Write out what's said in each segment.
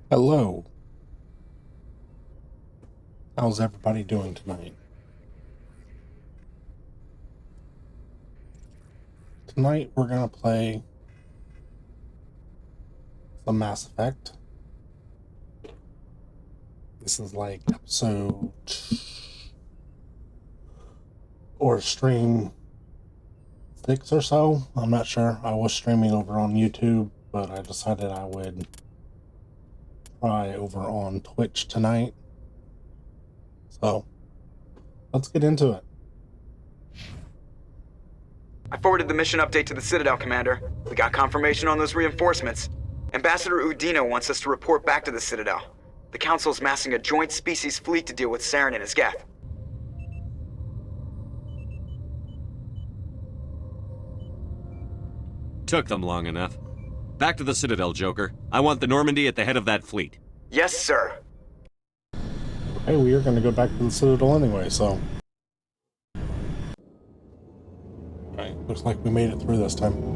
Hello. How's everybody doing tonight? Tonight we're gonna play some Mass Effect. This is like episode or stream 6 or so. I'm not sure. I was streaming over on YouTube, but I decided I would try over on Twitch tonight. So let's get into it. I forwarded the mission update to the Citadel, Commander. We got confirmation on those reinforcements. Ambassador Udina wants us to report back to the Citadel. The Council's massing a joint species fleet to deal with Saren and his Geth. Took them long enough. Back to the Citadel, Joker. I want the Normandy at the head of that fleet. Yes, sir. Hey, we are going to go back to the Citadel anyway, so... Alright, looks like we made it through this time.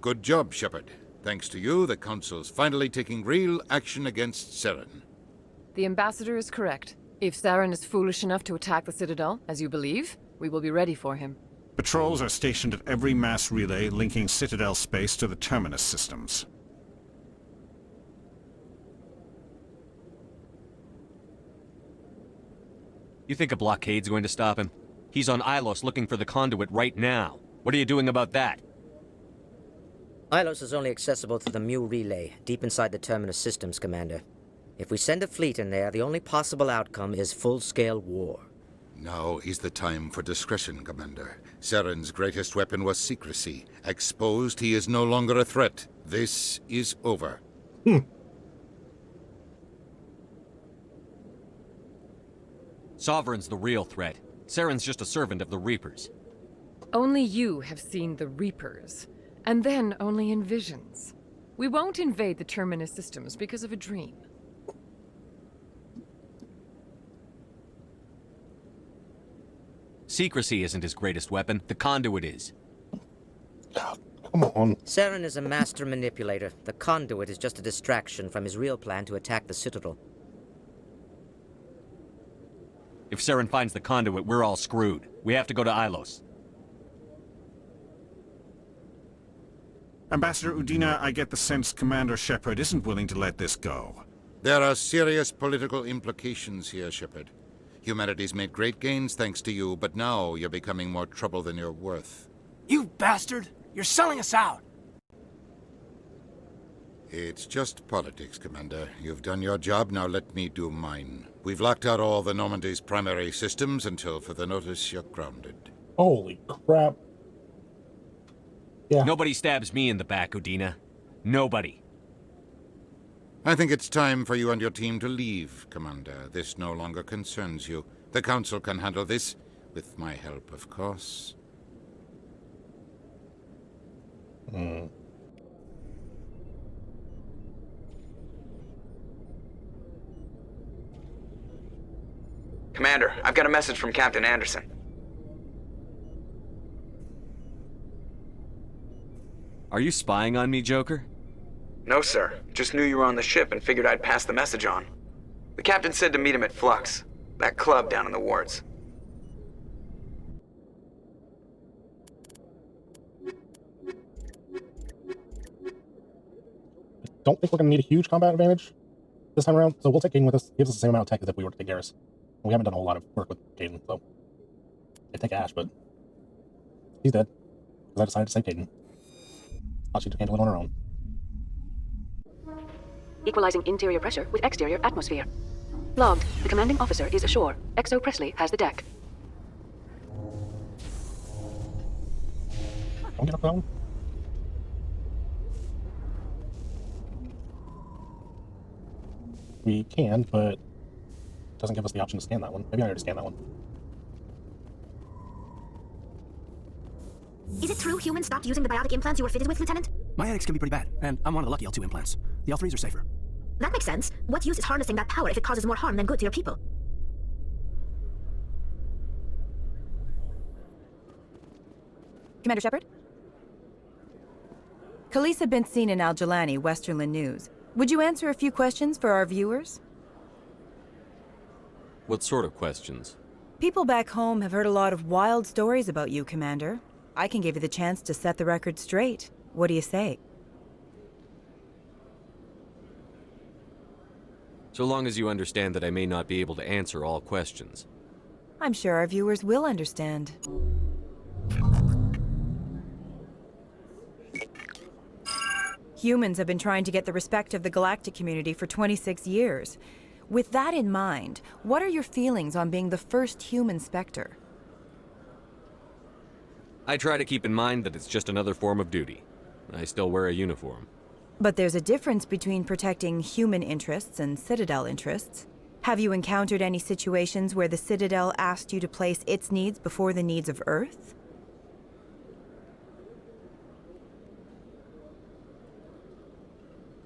Good job, Shepard. Thanks to you, the Council's finally taking real action against Saren. The Ambassador is correct. If Saren is foolish enough to attack the Citadel, as you believe, we will be ready for him. Patrols are stationed at every mass relay linking Citadel space to the Terminus systems. You think a blockade's going to stop him? He's on Ilos looking for the conduit right now. What are you doing about that? Ilos is only accessible through the Mu relay, deep inside the Terminus systems, Commander. If we send a fleet in there, the only possible outcome is full-scale war. Now is the time for discretion, Commander. Saren's greatest weapon was secrecy. Exposed, he is no longer a threat. This is over. Sovereign's the real threat. Saren's just a servant of the Reapers. Only you have seen the Reapers, and then only in visions. We won't invade the Terminus systems because of a dream. Secrecy isn't his greatest weapon. The conduit is. Come on. Saren is a master manipulator. The conduit is just a distraction from his real plan to attack the Citadel. If Saren finds the conduit, we're all screwed. We have to go to Ilos. Ambassador Udina, I get the sense Commander Shepard isn't willing to let this go. There are serious political implications here, Shepard. Humanity's made great gains thanks to you, but now you're becoming more trouble than you're worth. You bastard! You're selling us out! It's just politics, Commander. You've done your job, now let me do mine. We've locked out all the Normandy's primary systems until further notice you're grounded. Holy crap. Yeah. Nobody stabs me in the back, Udina. Nobody. I think it's time for you and your team to leave, Commander. This no longer concerns you. The Council can handle this, with my help, of course. Commander, I've got a message from Captain Anderson. Are you spying on me, Joker? No, sir. Just knew you were on the ship and figured I'd pass the message on. The captain said to meet him at Flux, that club down in the wards. Don't think we're going to need a huge combat advantage this time around, so we'll take Caden with us. Gives us the same amount of tech as if we were to take Garrus. And we haven't done a whole lot of work with Caden, so... I take Ash, but... he's dead. Because I decided to save Caden. Thought she could handle it on her own. Equalizing interior pressure with exterior atmosphere. Logged. The commanding officer is ashore. XO Presley has the deck. Don't get up that one. We can, but it doesn't give us the option to scan that one. Maybe I already scanned that one. Is it true humans stopped using the biotic implants you were fitted with, Lieutenant? My headaches can be pretty bad, and I'm one of the lucky L2 implants. The L3s are safer. That makes sense. What use is harnessing that power if it causes more harm than good to your people? Commander Shepard? Khaleesa been seen in Al-Jalani, Westerland News. Would you answer a few questions for our viewers? What sort of questions? People back home have heard a lot of wild stories about you, Commander. I can give you the chance to set the record straight. What do you say? So long as you understand that I may not be able to answer all questions. I'm sure our viewers will understand. Humans have been trying to get the respect of the galactic community for 26 years. With that in mind, what are your feelings on being the first human Spectre? I try to keep in mind that it's just another form of duty. I still wear a uniform. But there's a difference between protecting human interests and Citadel interests. Have you encountered any situations where the Citadel asked you to place its needs before the needs of Earth?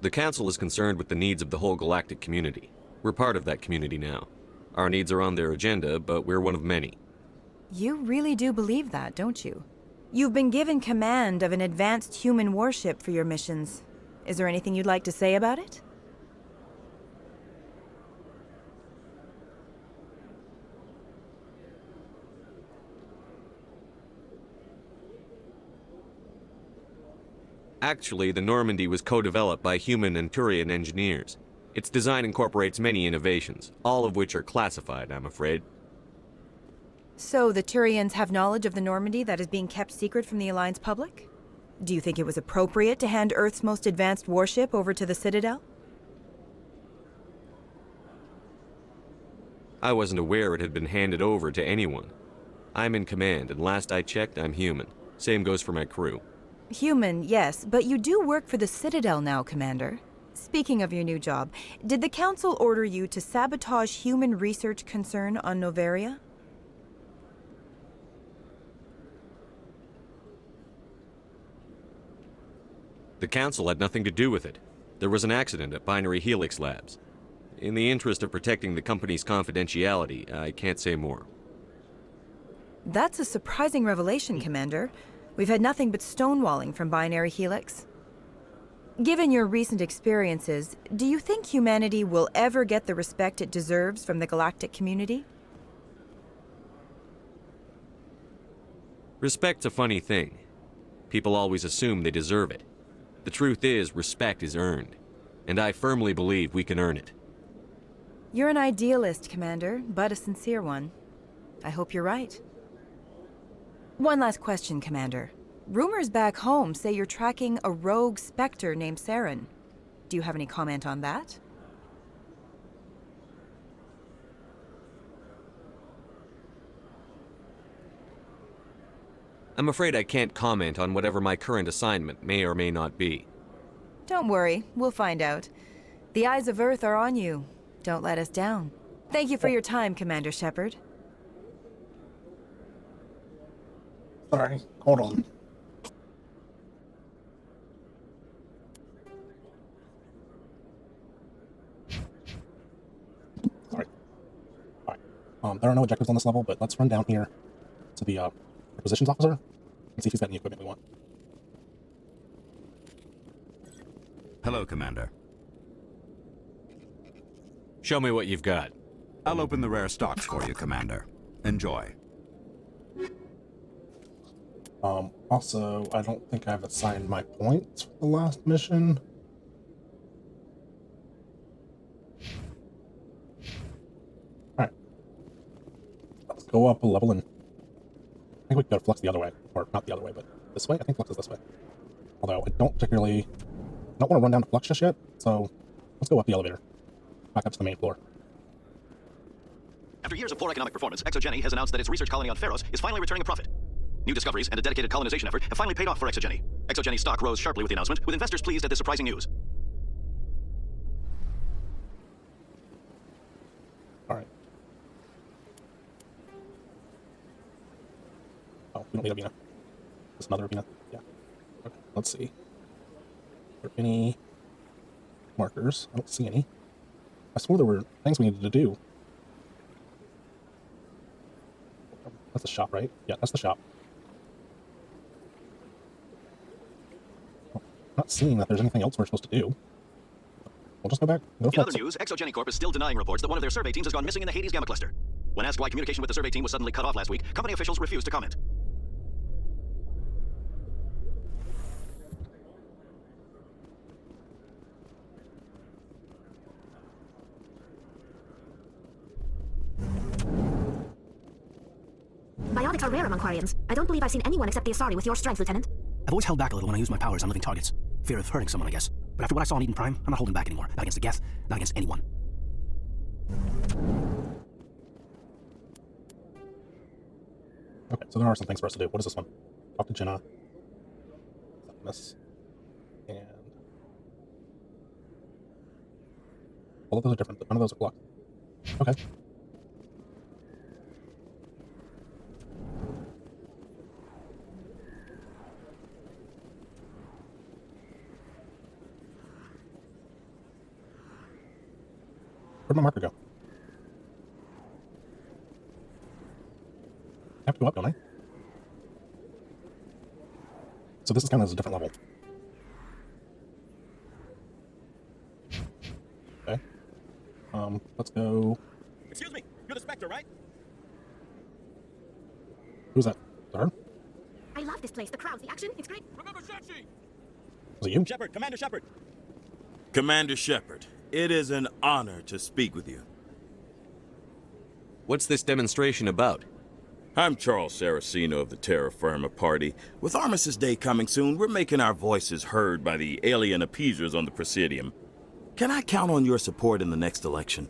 The Council is concerned with the needs of the whole galactic community. We're part of that community now. Our needs are on their agenda, but we're one of many. You really do believe that, don't you? You've been given command of an advanced human warship for your missions. Is there anything you'd like to say about it? Actually, the Normandy was co-developed by human and Turian engineers. Its design incorporates many innovations, all of which are classified, I'm afraid. So the Turians have knowledge of the Normandy that is being kept secret from the Alliance public? Do you think it was appropriate to hand Earth's most advanced warship over to the Citadel? I wasn't aware it had been handed over to anyone. I'm in command, and last I checked, I'm human. Same goes for my crew. Human, yes, but you do work for the Citadel now, Commander. Speaking of your new job, did the Council order you to sabotage human research concern on Noveria? The Council had nothing to do with it. There was an accident at Binary Helix Labs. In the interest of protecting the company's confidentiality, I can't say more. That's a surprising revelation, Commander. We've had nothing but stonewalling from Binary Helix. Given your recent experiences, do you think humanity will ever get the respect it deserves from the galactic community? Respect's a funny thing. People always assume they deserve it. The truth is, respect is earned. And I firmly believe we can earn it. You're an idealist, Commander, but a sincere one. I hope you're right. One last question, Commander. Rumors back home say you're tracking a rogue Spectre named Saren. Do you have any comment on that? I'm afraid I can't comment on whatever my current assignment may or may not be. Don't worry, we'll find out. The eyes of Earth are on you. Don't let us down. Thank you for your time, Commander Shepard. Sorry, hold on. Sorry. Alright. There are no objectives on this level, but let's run down here to the acquisitions officer and see if he's got any equipment we want. Hello, Commander. Show me what you've got. I'll open the rare stocks for you, Commander. Enjoy. Also, I don't think I've assigned my points for the last mission. Alright. Let's go up a level and I think we can go to Flux the other way. Or not the other way, but this way? I think Flux is this way. Although I don't want to run down to Flux just yet, so let's go up the elevator. Back up to the main floor. After years of poor economic performance, ExoGeni has announced that its research colony on Pharos is finally returning a profit. New discoveries and a dedicated colonization effort have finally paid off for ExoGeni. ExoGeni stock rose sharply with the announcement, with investors pleased at this surprising news. Alright. Oh, we don't need Avina. Just another Avina? Yeah. Okay, let's see. there any markers? I don't see any. I swore there were things we needed to do. That's the shop, right? Yeah, that's the shop. I'm not seeing that there's anything else we're supposed to do. We'll just go back. Go In other news, ExoGeni Corp is still denying reports that one of their survey teams has gone missing in the Hades Gamma Cluster. When asked why communication with the survey team was suddenly cut off last week, company officials refused to comment. Biotics are rare among Quarians. I don't believe I've seen anyone except the Asari with your strength, Lieutenant. I've always held back a little when I use my powers on living targets. Fear of hurting someone, I guess. But after what I saw in Eden Prime, I'm not holding back anymore. Not against the Geth, not against anyone. Okay, so there are some things for us to do. What is this one? Talk to Jenna. Miss. And all of those are different, but none of those are blocked. Okay. Where'd my marker go? I have to go up, don't I? So this is kind of a different level. Okay. Let's go. Excuse me, you're the Spectre, right? Who's that? Saren? I love this place. The crowds, the action, it's great. Remember Shachi! Was it you? Shepard, Commander Shepard. Commander Shepard, it is an honor to speak with you. What's this demonstration about? I'm Charles Saraceno of the Terra Firma Party. With Armistice Day coming soon, we're making our voices heard by the alien appeasers on the Presidium. Can I count on your support in the next election?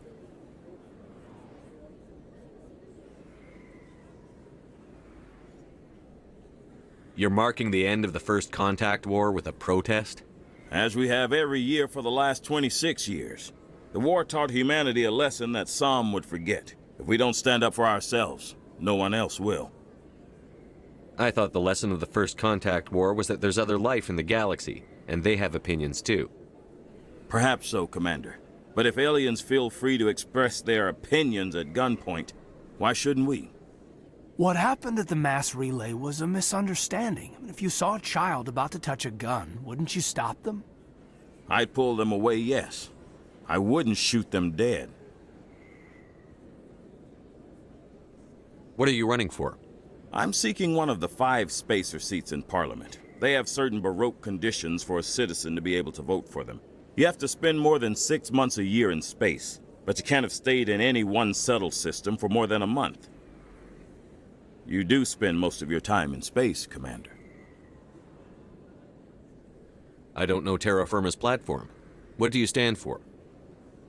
You're marking the end of the First Contact War with a protest? As we have every year for the last 26 years. The war taught humanity a lesson that some would forget. If we don't stand up for ourselves, no one else will. I thought the lesson of the First Contact War was that there's other life in the galaxy, and they have opinions too. Perhaps so, Commander. But if aliens feel free to express their opinions at gunpoint, why shouldn't we? What happened at the mass relay was a misunderstanding. I mean, if you saw a child about to touch a gun, wouldn't you stop them? I'd pull them away, yes. I wouldn't shoot them dead. What are you running for? I'm seeking one of the 5 spacer seats in Parliament. They have certain Baroque conditions for a citizen to be able to vote for them. You have to spend more than 6 months a year in space, but you can't have stayed in any one settled system for more than a month. You do spend most of your time in space, Commander. I don't know Terra Firma's platform. What do you stand for?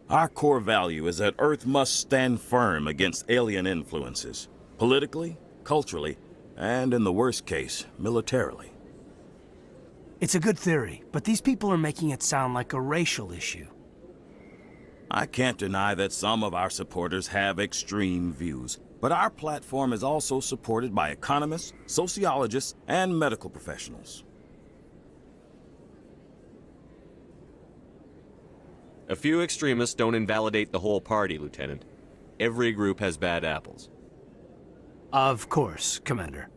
Our core value is that Earth must stand firm against alien influences. Politically, culturally, and in the worst case, militarily. It's a good theory, but these people are making it sound like a racial issue. I can't deny that some of our supporters have extreme views, but our platform is also supported by economists, sociologists, and medical professionals. A few extremists don't invalidate the whole party, Lieutenant. Every group has bad apples. Of course, Commander.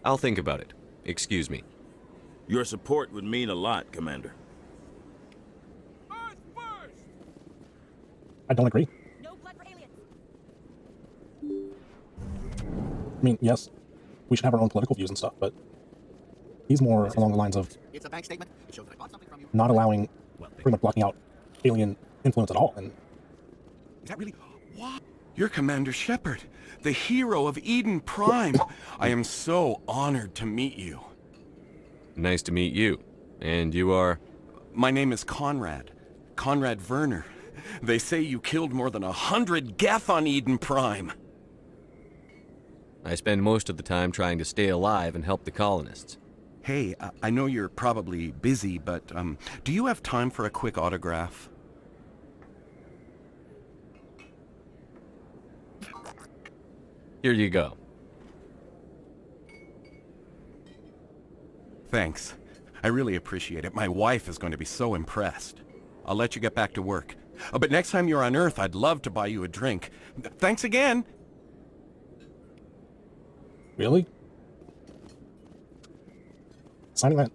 I'll think about it. Excuse me. Your support would mean a lot, Commander. I don't agree. No blood for aliens. I mean, yes, we should have our own political views and stuff, but he's more along the lines of It's a bank statement. It shows that I bought something from you. not allowing, pretty much blocking out alien influence at all. And Is that really? What? You're Commander Shepard, the hero of Eden Prime. I am so honored to meet you. Nice to meet you. And you are? My name is Conrad. Conrad Werner. They say you killed more than 100 Geth on Eden Prime. I spend most of the time trying to stay alive and help the colonists. Hey, I know you're probably busy, but do you have time for a quick autograph? Here you go. Thanks. I really appreciate it. My wife is going to be so impressed. I'll let you get back to work. But next time you're on Earth, I'd love to buy you a drink. Thanks again! Really? Signing that.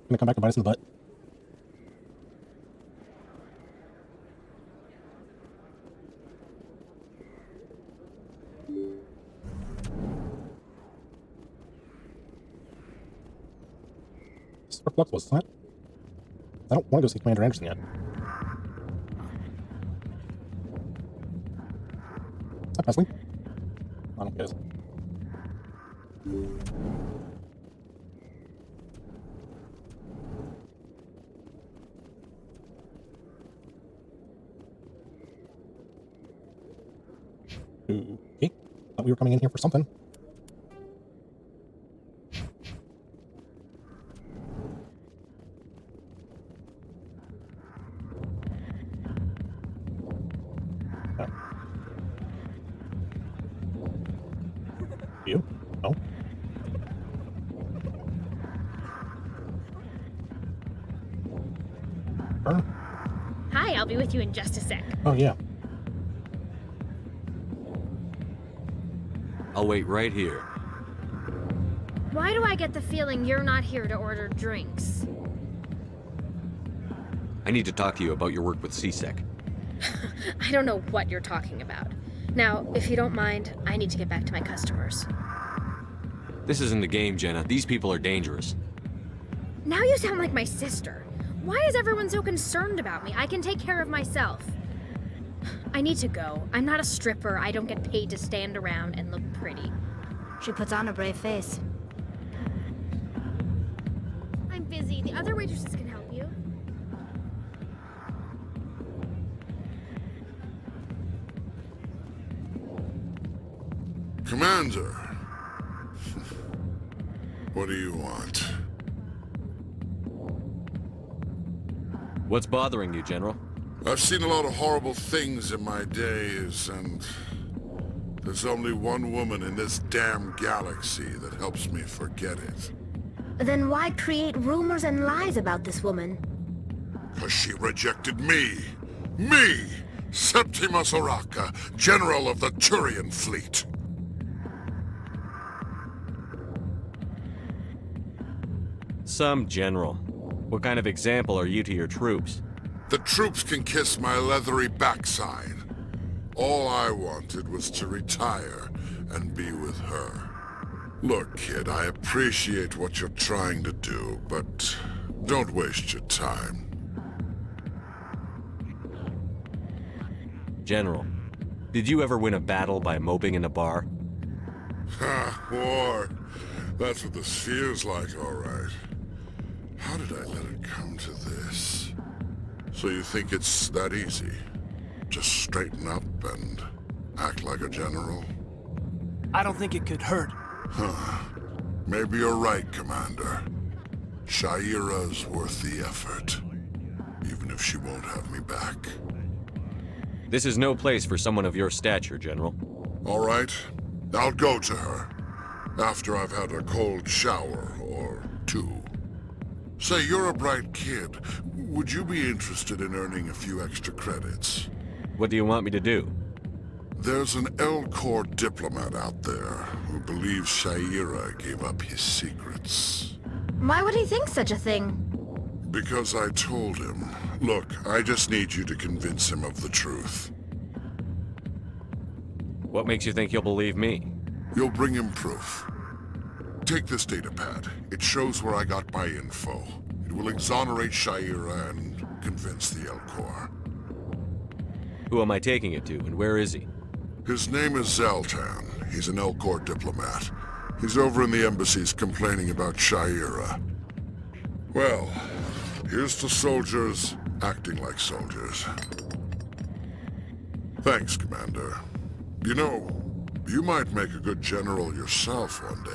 Gonna come back and bite us in the butt. Super Flux was that? I don't want to go see Commander Anderson yet. Is that Presley? I don't guess. Okay. Thought we were coming in here for something. You? No. Her? Hi, I'll be with you in just a sec. Oh, yeah. I'll wait right here. Why do I get the feeling you're not here to order drinks? I need to talk to you about your work with CSEC. I don't know what you're talking about. Now, if you don't mind, I need to get back to my customers. This isn't a game, Jenna. These people are dangerous. Now you sound like my sister. Why is everyone so concerned about me? I can take care of myself. I need to go. I'm not a stripper. I don't get paid to stand around and look pretty. She puts on a brave face. I'm busy. The other waitresses can help you. Commander, what do you want? What's bothering you, General? I've seen a lot of horrible things in my days, and there's only one woman in this damn galaxy that helps me forget it. Then why create rumors and lies about this woman? 'Cause she rejected me! Me! Septimus Oraka, General of the Turian Fleet! Some general. What kind of example are you to your troops? The troops can kiss my leathery backside. All I wanted was to retire and be with her. Look, kid, I appreciate what you're trying to do, but don't waste your time. General, did you ever win a battle by moping in a bar? Ha, war. That's what this feels like, all right. How did I let it come to this? So you think it's that easy? Just straighten up and act like a general? I don't think it could hurt. Huh. Maybe you're right, Commander. Shaira's worth the effort. Even if she won't have me back. This is no place for someone of your stature, General. All right. I'll go to her. After I've had a cold shower or two. Say, you're a bright kid. Would you be interested in earning a few extra credits? What do you want me to do? There's an Elcor diplomat out there who believes Shaira gave up his secrets. Why would he think such a thing? Because I told him. Look, I just need you to convince him of the truth. What makes you think he'll believe me? You'll bring him proof. Take this datapad. It shows where I got my info. It will exonerate Shaira and convince the Elcor. Who am I taking it to, and where is he? His name is Zaltan. He's an Elcor diplomat. He's over in the embassies complaining about Shaira. Well, here's to soldiers acting like soldiers. Thanks, Commander. You know, you might make a good general yourself one day.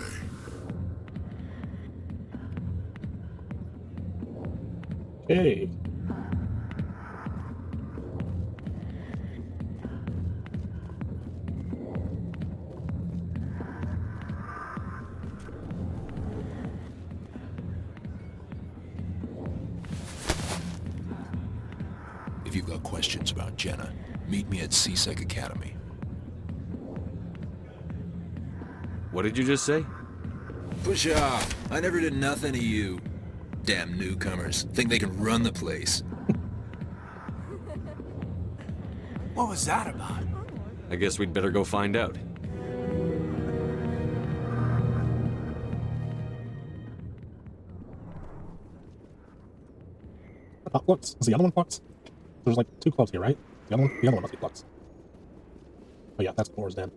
Okay. questions about Jenna, meet me at C-Sec Academy. What did you just say? Push off. I never did nothing to you. Damn newcomers. Think they can run the place. What was that about? I guess we'd better go find out. Flux. Is the other one Flux? There's like 2 clubs here, right? The other one must be Flux. Oh yeah, that's Boar's Den.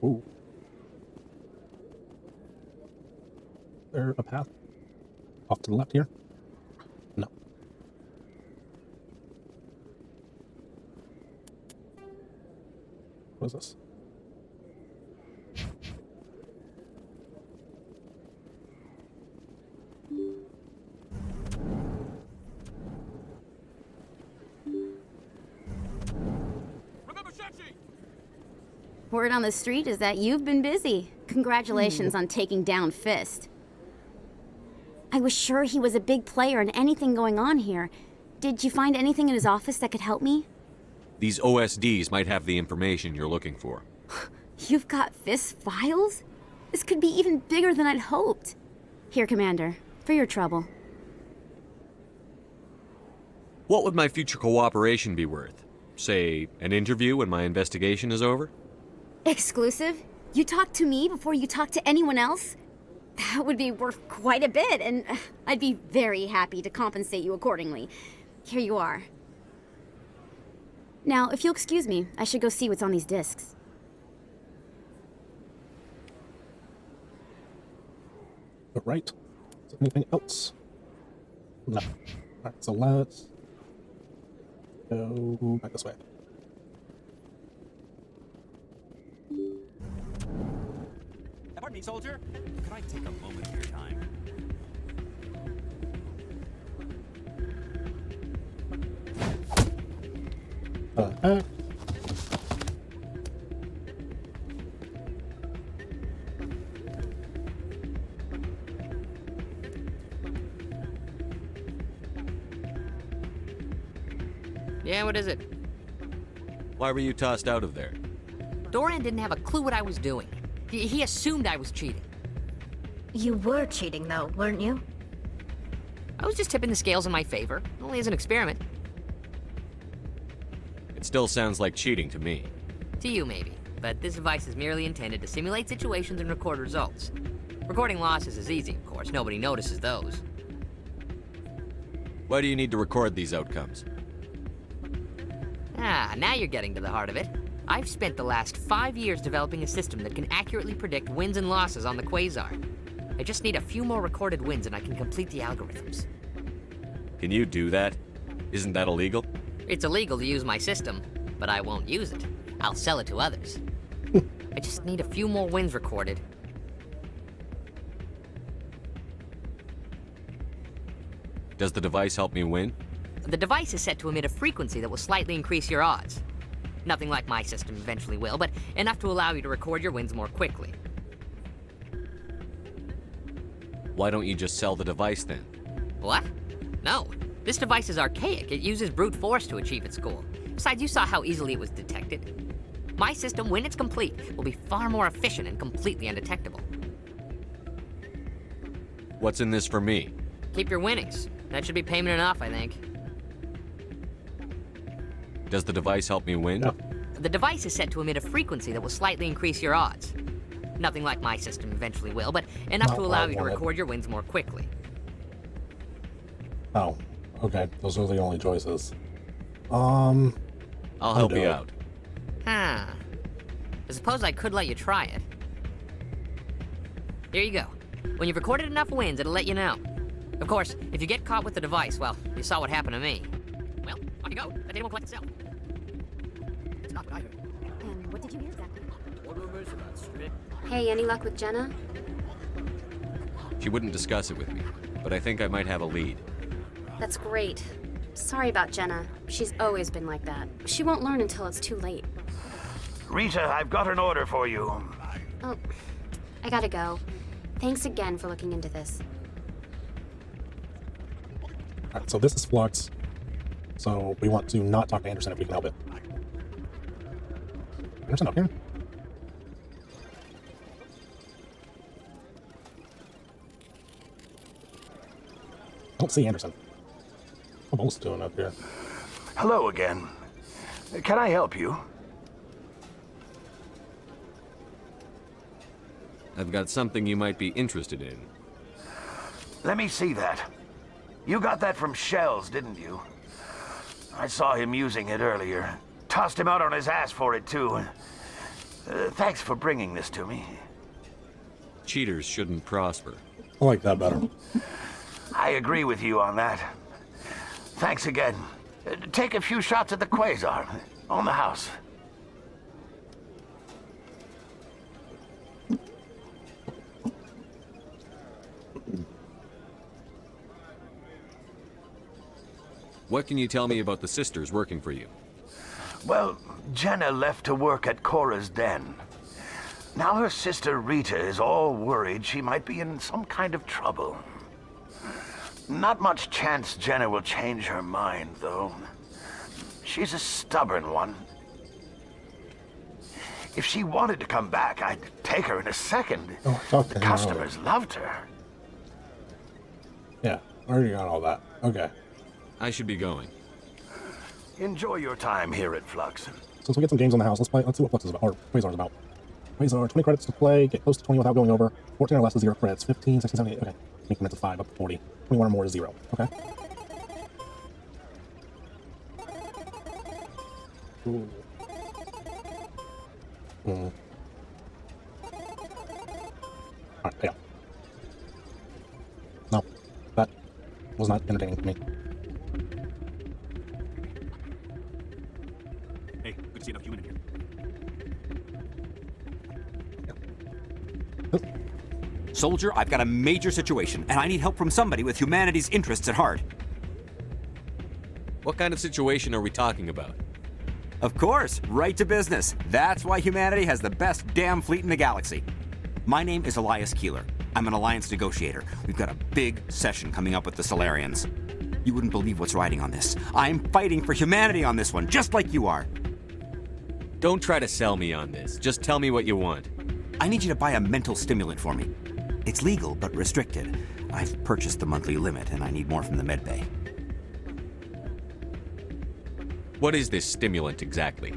Ooh. There a path off to the left here? No. What is this? Word on the street is that you've been busy. Congratulations on taking down Fist. I was sure he was a big player in anything going on here. Did you find anything in his office that could help me? These OSDs might have the information you're looking for. You've got Fist's files? This could be even bigger than I'd hoped. Here, Commander, for your trouble. What would my future cooperation be worth? Say, an interview when my investigation is over? Exclusive? You talk to me before you talk to anyone else? That would be worth quite a bit, and I'd be very happy to compensate you accordingly. Here you are. Now, if you'll excuse me, I should go see what's on these discs. Right. Is there anything else? No. Alright, so let's go back this way. Pardon me, soldier. Could I take a moment of your time? Heck? Yeah, what is it? Why were you tossed out of there? Doran didn't have a clue what I was doing. He assumed I was cheating. You were cheating, though, weren't you? I was just tipping the scales in my favor, only as an experiment. It still sounds like cheating to me. To you, maybe. But this device is merely intended to simulate situations and record results. Recording losses is easy, of course. Nobody notices those. Why do you need to record these outcomes? Ah, now you're getting to the heart of it. I've spent the last 5 years developing a system that can accurately predict wins and losses on the Quasar. I just need a few more recorded wins and I can complete the algorithms. Can you do that? Isn't that illegal? It's illegal to use my system, but I won't use it. I'll sell it to others. I just need a few more wins recorded. Does the device help me win? The device is set to emit a frequency that will slightly increase your odds. Nothing like my system eventually will, but enough to allow you to record your wins more quickly. Why don't you just sell the device then? What? No. This device is archaic. It uses brute force to achieve its goal. Besides, you saw how easily it was detected. My system, when it's complete, will be far more efficient and completely undetectable. What's in this for me? Keep your winnings. That should be payment enough, I think. Does the device help me win? No. The device is set to emit a frequency that will slightly increase your odds. Nothing like my system eventually will, but enough to allow you to record your wins more quickly. Oh, okay. Those are the only choices. I'll help you out. Huh. I suppose I could let you try it. Here you go. When you've recorded enough wins, it'll let you know. Of course, if you get caught with the device, well, you saw what happened to me. Well, off you go. That data won't collect itself. It's not what I heard. And what did you hear exactly? What rumors about strip? Hey, any luck with Jenna? She wouldn't discuss it with me, but I think I might have a lead. That's great. Sorry about Jenna. She's always been like that. She won't learn until it's too late. Rita, I've got an order for you. Oh, I gotta go. Thanks again for looking into this. Alright, so this is Flux. So we want to not talk to Anderson if we can help it. Anderson up here? I don't see Anderson. What Bolt's doing up here? Hello again. Can I help you? I've got something you might be interested in. Let me see that. You got that from Shells, didn't you? I saw him using it earlier. Tossed him out on his ass for it, too. Thanks for bringing this to me. Cheaters shouldn't prosper. I like that better. I agree with you on that. Thanks again. Take a few shots at the Quasar. On the house. What can you tell me about the sisters working for you? Well, Jenna left to work at Cora's den. Now her sister Rita is all worried she might be in some kind of trouble. Not much chance Jenna will change her mind, though. She's a stubborn one. If she wanted to come back, I'd take her in a second. The customers loved her. Yeah, I already got all that. Okay. I should be going. Enjoy your time here at Flux. Since we get some games on the house, let's play. Let's see what Flux is about, or Quasar is about. Quasar, 20 credits to play, get close to 20 without going over. 14 or less is 0 credits. 15, 16, 17, okay. Increments of 5 up to 40. 21 or more is 0. Okay. Ooh. Alright, pay up. No, that was not entertaining to me. Hey, good to see enough human in here. Soldier, I've got a major situation, and I need help from somebody with humanity's interests at heart. What kind of situation are we talking about? Of course, right to business. That's why humanity has the best damn fleet in the galaxy. My name is Elias Keeler. I'm an alliance negotiator. We've got a big session coming up with the Solarians. You wouldn't believe what's riding on this. I'm fighting for humanity on this one, just like you are. Don't try to sell me on this. Just tell me what you want. I need you to buy a mental stimulant for me. It's legal, but restricted. I've purchased the monthly limit, and I need more from the medbay. What is this stimulant exactly?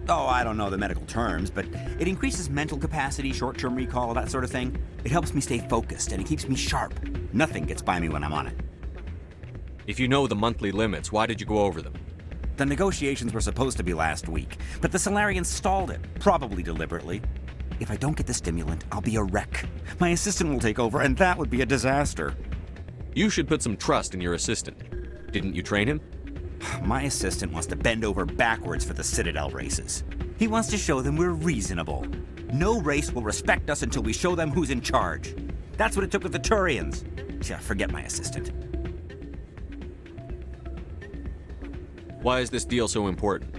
Oh, I don't know the medical terms, but it increases mental capacity, short-term recall, that sort of thing. It helps me stay focused, and it keeps me sharp. Nothing gets by me when I'm on it. If you know the monthly limits, why did you go over them? The negotiations were supposed to be last week, but the Solarians stalled it, probably deliberately. If I don't get the stimulant, I'll be a wreck. My assistant will take over, and that would be a disaster. You should put some trust in your assistant. Didn't you train him? My assistant wants to bend over backwards for the Citadel races. He wants to show them we're reasonable. No race will respect us until we show them who's in charge. That's what it took with the Turians. Yeah, forget my assistant. Why is this deal so important?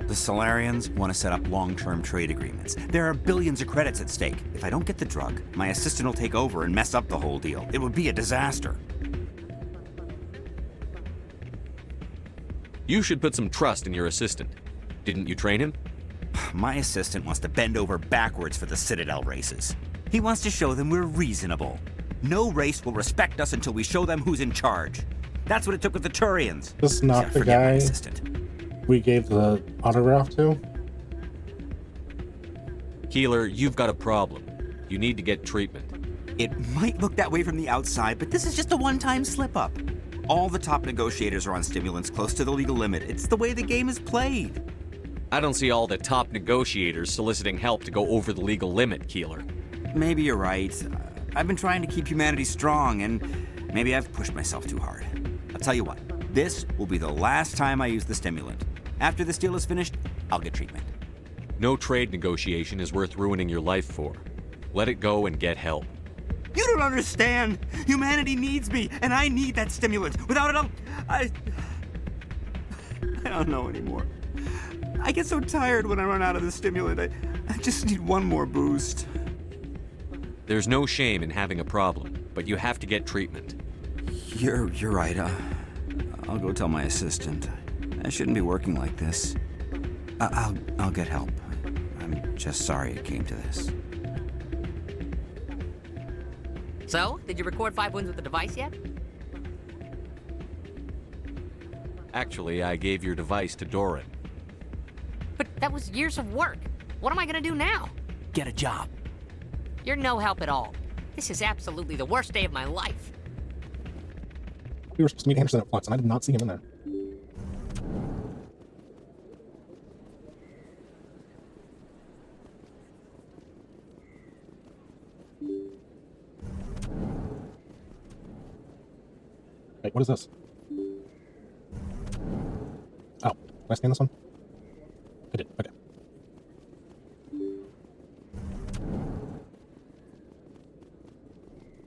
The Solarians want to set up long-term trade agreements. There are billions of credits at stake. If I don't get the drug, my assistant will take over and mess up the whole deal. It would be a disaster. You should put some trust in your assistant. Didn't you train him? My assistant wants to bend over backwards for the Citadel races. He wants to show them we're reasonable. No race will respect us until we show them who's in charge. That's what it took with the Turians. This is not the guy we gave the autograph to? Keeler, you've got a problem. You need to get treatment. It might look that way from the outside, but this is just a one-time slip-up. All the top negotiators are on stimulants close to the legal limit. It's the way the game is played. I don't see all the top negotiators soliciting help to go over the legal limit, Keeler. Maybe you're right. I've been trying to keep humanity strong, and maybe I've pushed myself too hard. I'll tell you what, this will be the last time I use the stimulant. After this deal is finished, I'll get treatment. No trade negotiation is worth ruining your life for. Let it go and get help. You don't understand! Humanity needs me, and I need that stimulant. Without it, I don't know anymore. I get so tired when I run out of the stimulant. I just need one more boost. There's no shame in having a problem, but you have to get treatment. You're right. I'll go tell my assistant. I shouldn't be working like this. I'll get help. I'm just sorry it came to this. So, did you record 5 wins with the device yet? Actually, I gave your device to Doran. But that was years of work. What am I gonna do now? Get a job. You're no help at all. This is absolutely the worst day of my life. We were supposed to meet Anderson at Flux, and I did not see him in there. Wait, what is this? Oh, can I scan this one? I did, okay.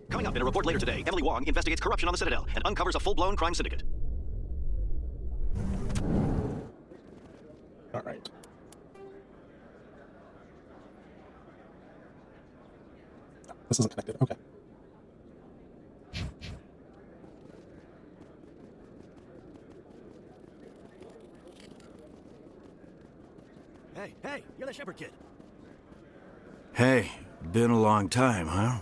Coming up in a report later today, Emily Wong investigates corruption on the Citadel and uncovers a full-blown crime syndicate. All right. Oh, this isn't connected, okay. Hey, you're the Shepherd kid. Hey, been a long time, huh?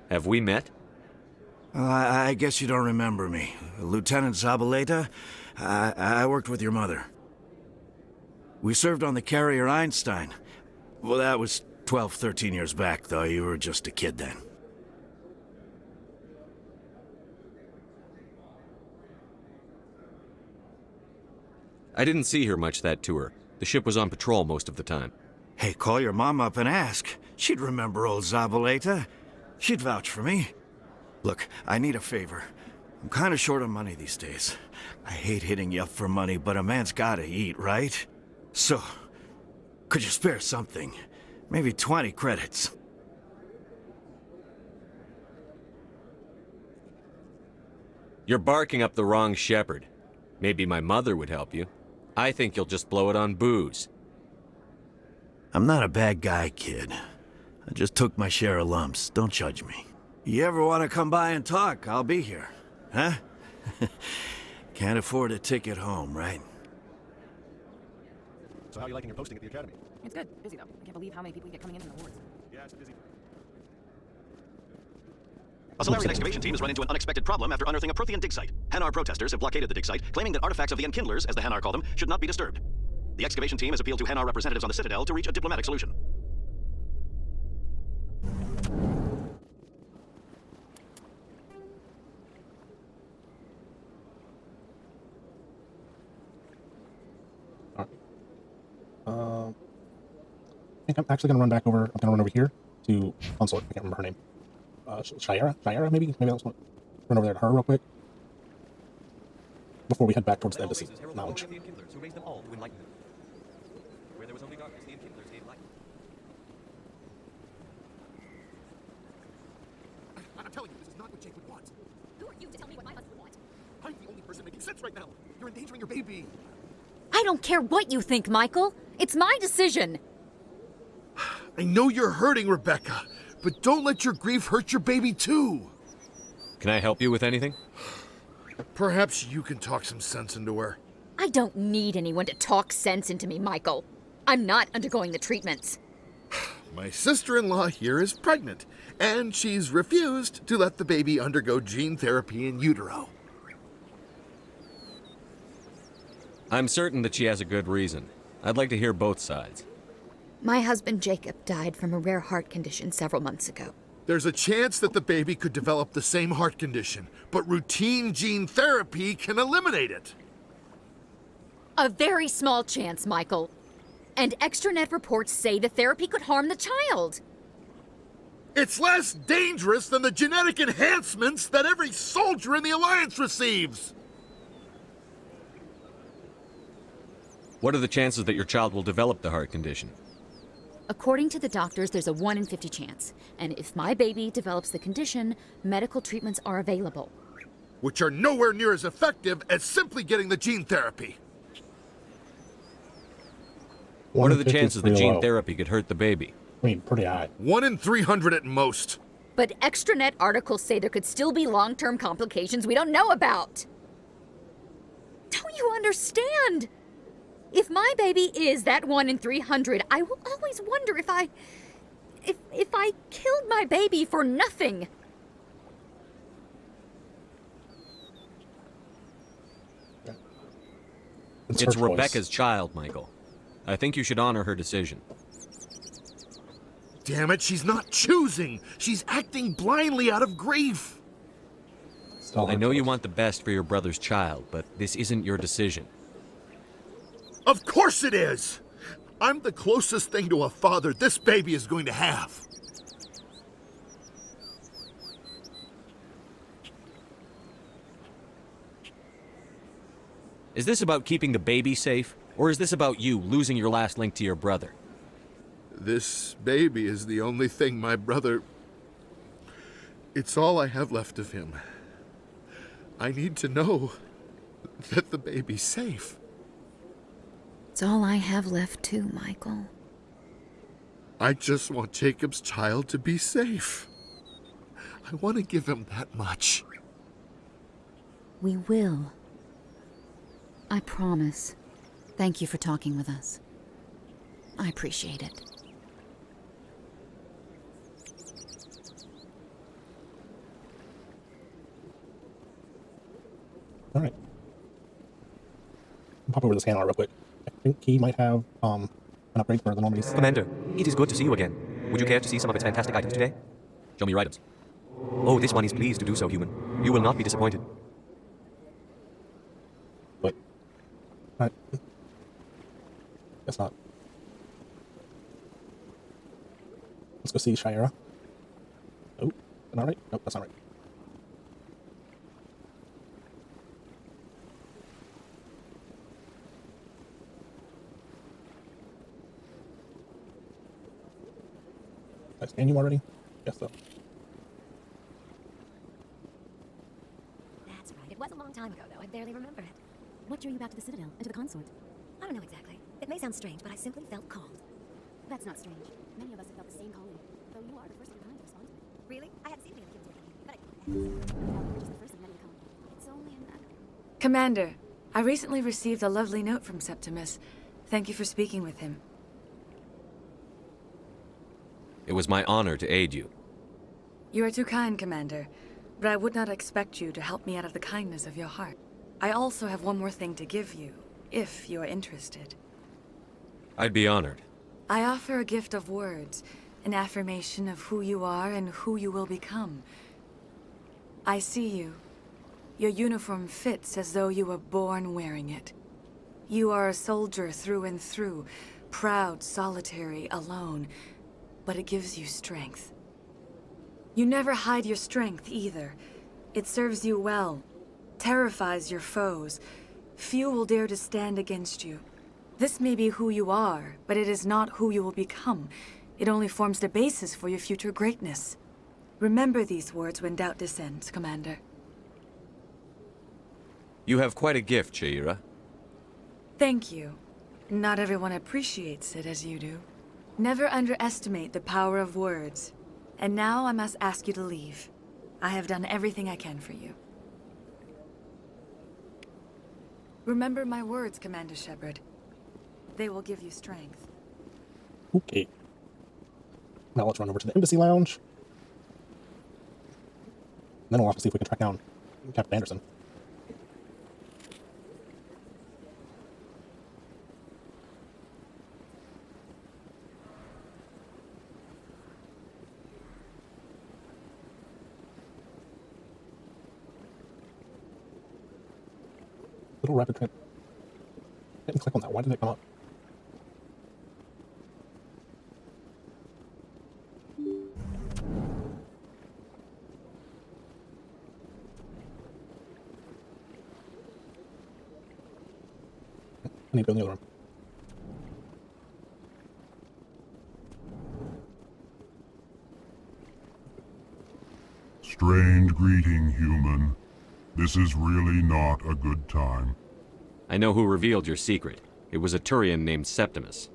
Have we met? I guess you don't remember me. Lieutenant Zabaleta? I worked with your mother. We served on the carrier Einstein. Well, that was 12, 13 years back, though. You were just a kid then. I didn't see her much that tour. The ship was on patrol most of the time. Hey, call your mom up and ask. She'd remember old Zabaleta. She'd vouch for me. Look, I need a favor. I'm kind of short on money these days. I hate hitting you up for money, but a man's gotta eat, right? So, could you spare something? Maybe 20 credits. You're barking up the wrong shepherd. Maybe my mother would help you. I think you'll just blow it on booze. I'm not a bad guy, kid. I just took my share of lumps. Don't judge me. You ever want to come by and talk, I'll be here. Huh? Can't afford a ticket home, right? So how are you liking your posting at the academy? It's good. Busy, though. I can't believe how many people get coming in from the wards. Yeah, it's busy. A Solarian excavation team has run into an unexpected problem after unearthing a Prothean dig site. Hanar protesters have blockaded the dig site, claiming that artifacts of the Enkindlers, as the Hanar call them, should not be disturbed. The excavation team has appealed to Hanar representatives on the Citadel to reach a diplomatic solution. I think I'm actually gonna run back over. I'm gonna run over here to Consort. I can't remember her name. Shira, maybe that's what. Run over there to her real quick before we head back towards the embassy lounge. Who raised them all to enlightenment. Where there was only darkness, the Enkindlers gave light. I'm telling you, this is not what Jake would want. Who are you to tell me what my husband would want? I'm the only person making sense right now. You're endangering your baby. I don't care what you think, Michael. It's my decision. I know you're hurting, Rebecca, but don't let your grief hurt your baby too. Can I help you with anything? Perhaps you can talk some sense into her. I don't need anyone to talk sense into me, Michael. I'm not undergoing the treatments. My sister-in-law here is pregnant, and she's refused to let the baby undergo gene therapy in utero. I'm certain that she has a good reason. I'd like to hear both sides. My husband Jacob died from a rare heart condition several months ago. There's a chance that the baby could develop the same heart condition, but routine gene therapy can eliminate it. A very small chance, Michael. And extranet reports say the therapy could harm the child. It's less dangerous than the genetic enhancements that every soldier in the Alliance receives. What are the chances that your child will develop the heart condition? According to the doctors, there's a 1 in 50 chance. And if my baby develops the condition, medical treatments are available. which are nowhere near as effective as simply getting the gene therapy. What are the chances that gene low. therapy could hurt the baby? I mean, pretty high. 1 in 300 at most. But extranet articles say there could still be long-term complications we don't know about. Don't you understand? If my baby is that 1 in 300, I will always wonder if I killed my baby for nothing. It's Rebecca's child, Michael. I think you should honor her decision. Damn it, she's not choosing. She's acting blindly out of grief. I know you want the best for your brother's child, but this isn't your decision. Of course it is! I'm the closest thing to a father this baby is going to have. Is this about keeping the baby safe, or is this about you losing your last link to your brother? This baby is the only thing my brother... It's all I have left of him. I need to know that the baby's safe. It's all I have left too, Michael. I just want Jacob's child to be safe. I want to give him that much. We will. I promise. Thank you for talking with us. I appreciate it. All right. Pop over to the scanner real quick. I think he might have an upgrade for the Normandy's. Commander, it is good to see you again. Would you care to see some of its fantastic items today? Show me your items. Oh, this one is pleased to do so, human. You will not be disappointed. Wait. Alright. Guess not. Let's go see Shira. Oh, not right? Nope, that's not right. Did I scan you already? Guess so. That's right. It was a long time ago, though. I barely remember it. What drew you back to the Citadel and to the consort? I don't know exactly. It may sound strange, but I simply felt called. That's not strange. Many of us have felt the same calling, though you are the first of your kind to respond to it. Really? I hadn't seen any of the kids working, but You're just the first of many to come. It's only an Commander, I recently received a lovely note from Septimus. Thank you for speaking with him. It was my honor to aid you. You are too kind, Commander, but I would not expect you to help me out of the kindness of your heart. I also have one more thing to give you, if you are interested. I'd be honored. I offer a gift of words, an affirmation of who you are and who you will become. I see you. Your uniform fits as though you were born wearing it. You are a soldier through and through, proud, solitary, alone, but it gives you strength. You never hide your strength either. It serves you well, terrifies your foes. Few will dare to stand against you. This may be who you are, but it is not who you will become. It only forms the basis for your future greatness. Remember these words when doubt descends, Commander. You have quite a gift, Shira. Thank you. Not everyone appreciates it as you do. Never underestimate the power of words. And now I must ask you to leave. I have done everything I can for you. Remember my words, Commander Shepard. They will give you strength. Okay. Now let's run over to the Embassy Lounge. Then we'll have to see if we can track down Captain Anderson. Little rapid trip. I didn't click on that. Why did it come up? I need to go in the other room. Strange greeting, human. This is really not a good time. I know who revealed your secret. It was a Turian named Septimus.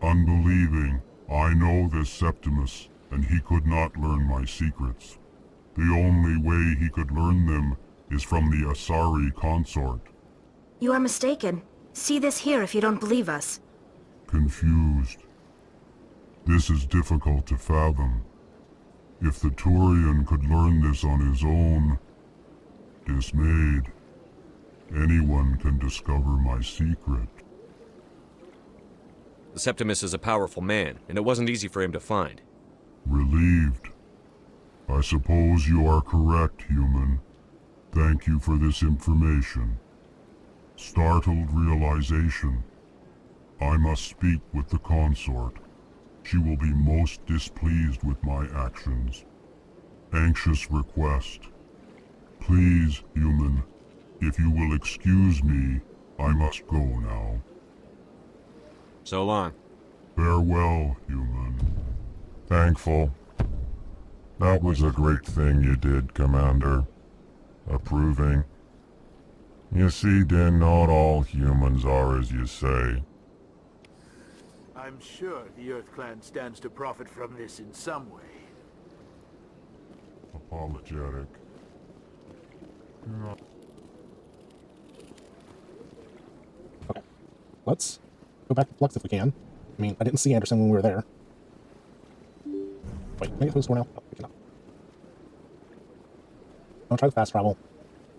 Unbelieving, I know this Septimus, and he could not learn my secrets. The only way he could learn them is from the Asari consort. You are mistaken. See this here if you don't believe us. Confused. This is difficult to fathom. If the Turian could learn this on his own, dismayed, anyone can discover my secret. The Septimus is a powerful man, and it wasn't easy for him to find. Relieved. I suppose you are correct, human. Thank you for this information. Startled realization. I must speak with the consort. She will be most displeased with my actions. Anxious request. Please, human, if you will excuse me, I must go now. So long. Farewell, human. Thankful. That was a great thing you did, Commander. Approving. You see, Din, not all humans are as you say. I'm sure the Earth Clan stands to profit from this in some way. Apologetic. Okay. Let's go back to Flux if we can. I mean, I didn't see Anderson when we were there. Wait, can I get through this door now? Oh, we cannot. I'll try the fast travel.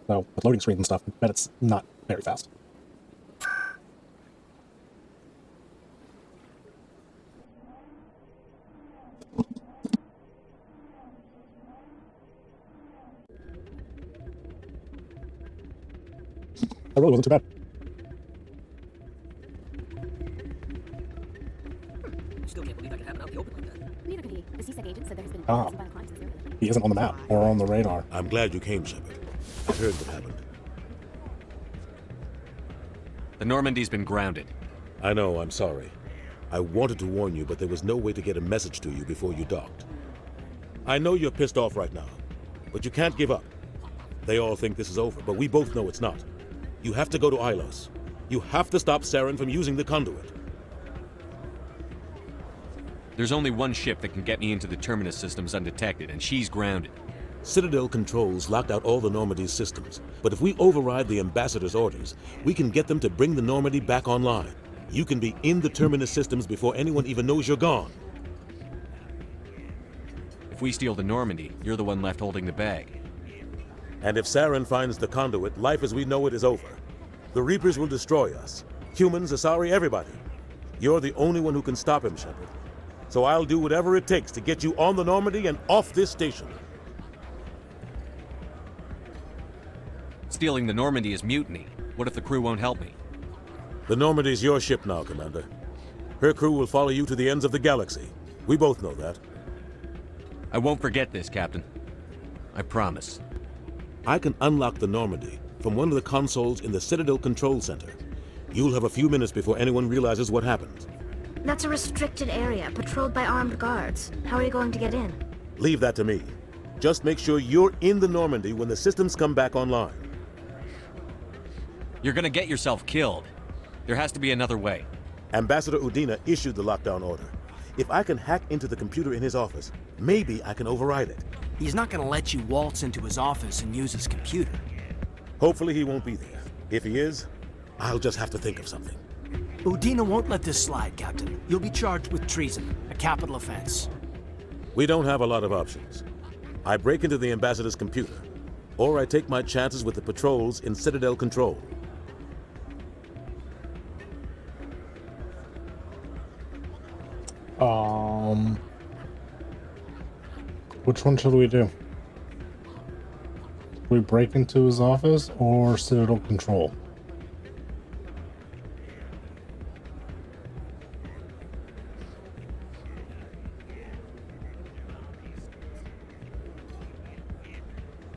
So, with loading screens and stuff, I bet it's not very fast. That really wasn't too bad. Still can't believe that could happen out in the open like that. Neither could he. The CSEC agent said there has been Ah. some violent crimes in Syria. He isn't on the map or on the radar. I'm glad you came, Shepard. I heard what happened. The Normandy's been grounded. I know, I'm sorry. I wanted to warn you, but there was no way to get a message to you before you docked. I know you're pissed off right now, but you can't give up. They all think this is over, but we both know it's not. You have to go to Ilos. You have to stop Saren from using the conduit. There's only one ship that can get me into the Terminus systems undetected, and she's grounded. Citadel controls locked out all the Normandy's systems, but if we override the Ambassador's orders, we can get them to bring the Normandy back online. You can be in the Terminus systems before anyone even knows you're gone. If we steal the Normandy, you're the one left holding the bag. And if Saren finds the conduit, life as we know it is over. The Reapers will destroy us. Humans, Asari, everybody. You're the only one who can stop him, Shepard. So I'll do whatever it takes to get you on the Normandy and off this station. Stealing the Normandy is mutiny. What if the crew won't help me? The Normandy's your ship now, Commander. Her crew will follow you to the ends of the galaxy. We both know that. I won't forget this, Captain. I promise. I can unlock the Normandy from one of the consoles in the Citadel Control Center. You'll have a few minutes before anyone realizes what happened. That's a restricted area, patrolled by armed guards. How are you going to get in? Leave that to me. Just make sure you're in the Normandy when the systems come back online. You're gonna get yourself killed. There has to be another way. Ambassador Udina issued the lockdown order. If I can hack into the computer in his office, maybe I can override it. He's not gonna let you waltz into his office and use his computer. Hopefully he won't be there. If he is, I'll just have to think of something. Udina won't let this slide, Captain. You'll be charged with treason, a capital offense. We don't have a lot of options. I break into the Ambassador's computer, or I take my chances with the patrols in Citadel Control. Which one should we do? We break into his office or Citadel Control?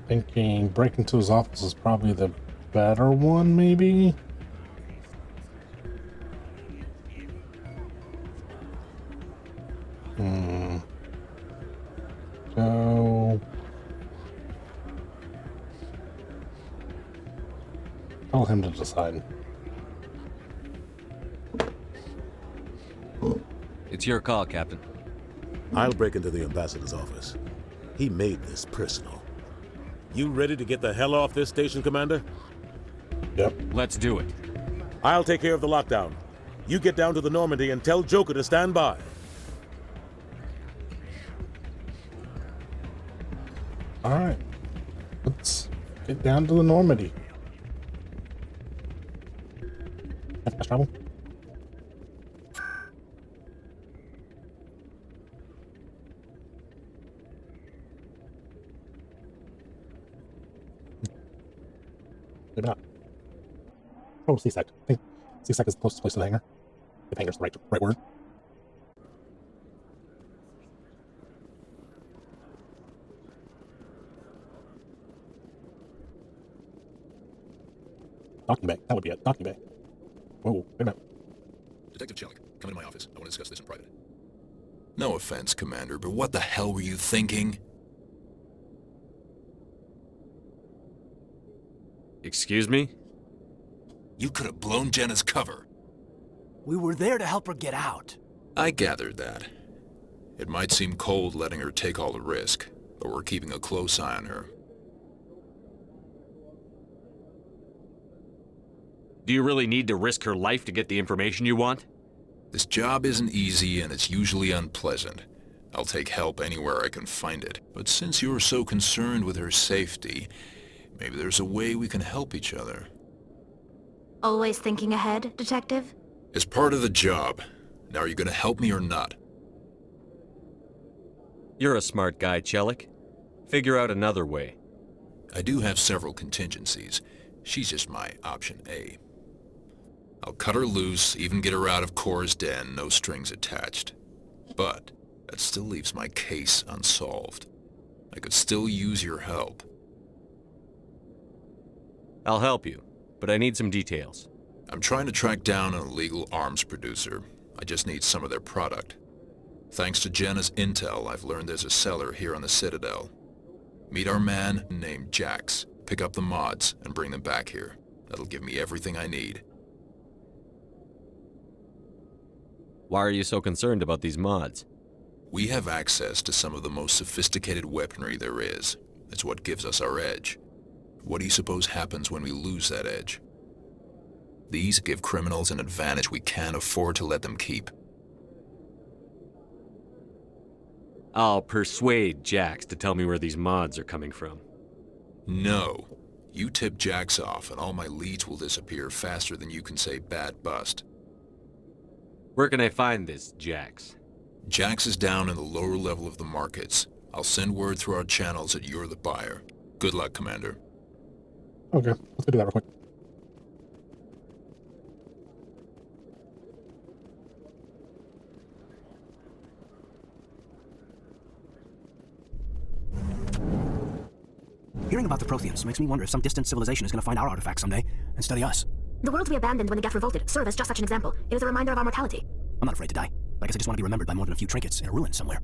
Thinking break into his office is probably the better one, maybe? Go. Tell him to decide. It's your call, Captain. I'll break into the ambassador's office. He made this personal. You ready to get the hell off this station, Commander? Yep. Let's do it. I'll take care of the lockdown. You get down to the Normandy and tell Joker to stand by. Alright. Let's get down to the Normandy. Have fast travel. Maybe not. Oh, C-Sec. I think C-Sec is the closest place to the hangar. If hangar's the right word. Docking bay. That would be it. Docking bay. Whoa, wait a minute. Detective Chelik, come into my office. I want to discuss this in private. No offense, Commander, but what the hell were you thinking? Excuse me? You could have blown Jenna's cover. We were there to help her get out. I gathered that. It might seem cold letting her take all the risk, but we're keeping a close eye on her. Do you really need to risk her life to get the information you want? This job isn't easy and it's usually unpleasant. I'll take help anywhere I can find it. But since you're so concerned with her safety, maybe there's a way we can help each other. Always thinking ahead, Detective? It's part of the job. Now are you gonna help me or not? You're a smart guy, Chelik. Figure out another way. I do have several contingencies. She's just my option A. I'll cut her loose, even get her out of Cora's den, no strings attached. But that still leaves my case unsolved. I could still use your help. I'll help you, but I need some details. I'm trying to track down an illegal arms producer. I just need some of their product. Thanks to Jenna's intel, I've learned there's a seller here on the Citadel. Meet our man named Jax, pick up the mods, and bring them back here. That'll give me everything I need. Why are you so concerned about these mods? We have access to some of the most sophisticated weaponry there is. It's what gives us our edge. What do you suppose happens when we lose that edge? These give criminals an advantage we can't afford to let them keep. I'll persuade Jax to tell me where these mods are coming from. No. You tip Jax off and all my leads will disappear faster than you can say bad bust. Where can I find this Jax? Jax is down in the lower level of the markets. I'll send word through our channels that you're the buyer. Good luck, Commander. Okay, let's go do that real quick. Hearing about the Protheans makes me wonder if some distant civilization is going to find our artifacts someday and study us. The worlds we abandoned when the Geth revolted serve as just such an example. It is a reminder of our mortality. I'm not afraid to die, but I guess I just want to be remembered by more than a few trinkets in a ruin somewhere.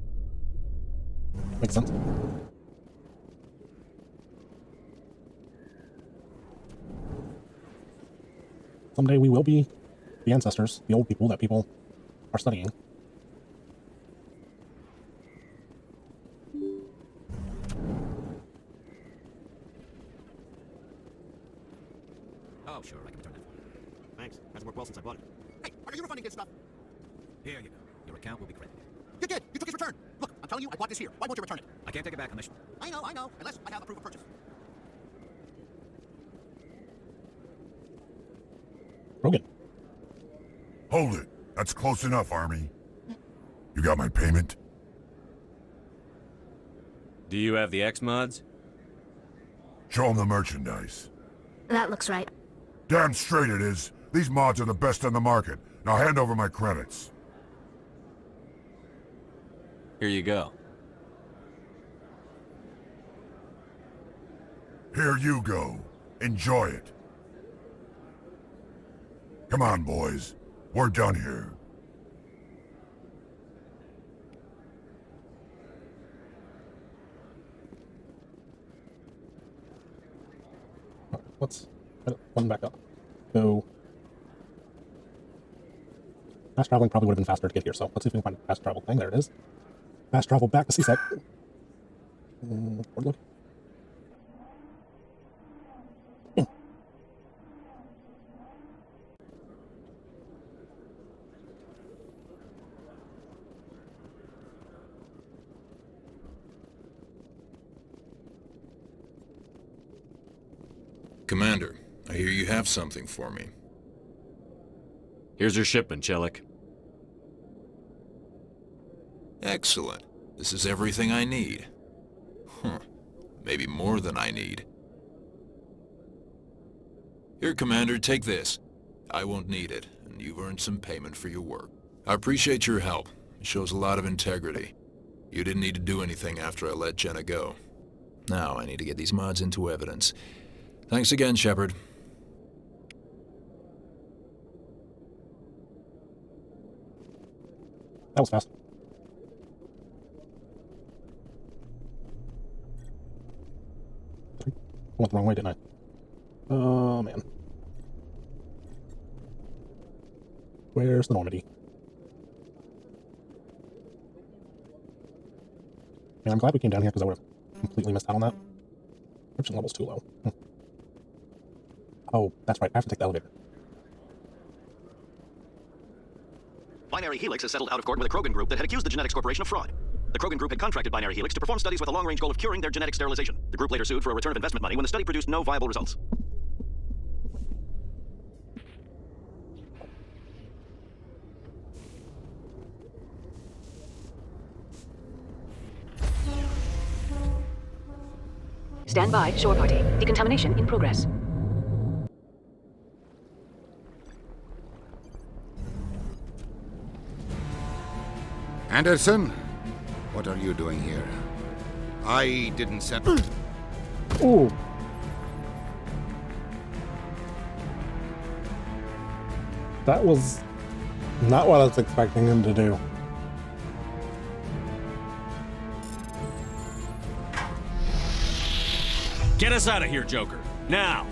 Makes sense. Someday we will be the ancestors, the old people that people are studying. Oh, sure, I can return that for you. Thanks. Hasn't worked well since I bought it. Hey, are you refunding his stuff? Here you go. Your account will be credited. You did. You took his return. Look, I'm telling you, I bought this here. Why won't you return it? I can't take it back unless... I know. Unless I have a proof of purchase. Rogan. Hold it. That's close enough, Army. You got my payment? Do you have the X mods? Show them the merchandise. That looks right. Damn straight it is. These mods are the best on the market. Now hand over my credits. Here you go. Here you go. Enjoy it. Come on, boys. We're done here. Let's One back up. So fast traveling probably would have been faster to get here, so let's see if we can find a fast travel thing. There it is. Fast travel back to CSEC. Forward look. Commander, I hear you have something for me. Here's your shipment, Chelik. Excellent. This is everything I need. Maybe more than I need. Here, Commander, take this. I won't need it, and you've earned some payment for your work. I appreciate your help. It shows a lot of integrity. You didn't need to do anything after I let Jenna go. Now I need to get these mods into evidence. Thanks again, Shepard. That was fast. I went the wrong way, didn't I? Oh, man. Where's the Normandy? Man, I'm glad we came down here because I would have completely missed out on that. Friction level's too low. Oh, that's right. I have to take the elevator. Binary Helix has settled out of court with a Krogan group that had accused the Genetics Corporation of fraud. The Krogan group had contracted Binary Helix to perform studies with a long-range goal of curing their genetic sterilization. The group later sued for a return of investment money when the study produced no viable results. Stand by, shore party. Decontamination in progress. Anderson, what are you doing here? I didn't set... Ooh. That was not what I was expecting him to do. Get us out of here, Joker. Now!